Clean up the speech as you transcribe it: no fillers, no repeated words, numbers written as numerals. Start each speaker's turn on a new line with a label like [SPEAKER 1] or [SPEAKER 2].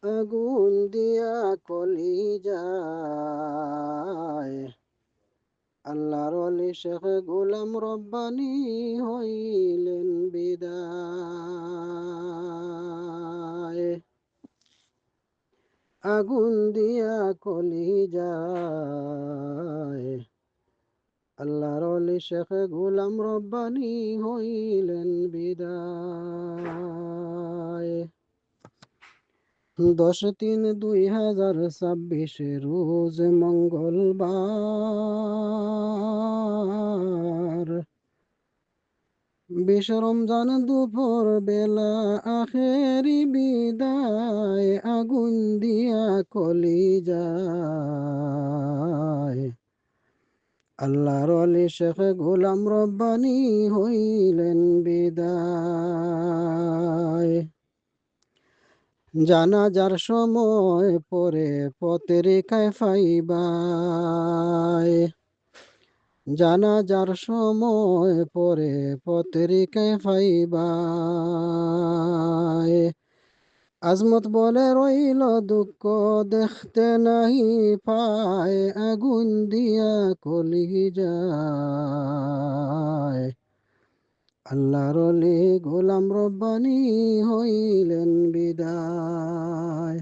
[SPEAKER 1] আগুন দিয়া কলি যায়। আল্লাহর ওলি শেখ গোলাম রব্বানী হইলেন বিদায়। আগুন দিয়া কলি যায়। আল্লাহর ওলি শেখ গোলাম রব্বানী হইলেন বিদায়। 10-3-2026 রোজ মঙ্গলবার, 20 রমজান দুপুর বেলা আখেরি বিদায়। আগুন দিয়া কলি যায়। আল্লাহর ওলি শেখ গোলাম রব্বানী হইলেন বিদায়। জানাজার সময় পরে পত্রিকায় পাইবাই। জানাজার সময় পরে পত্রিকায় পাইবাই। আজমত বলে রইল দুঃখ দেখতে নাহি পায়। আগুন দিয়া কলি যায়। আল্লাহর ওলি গোলাম রব্বানী হইলেন বিদায়।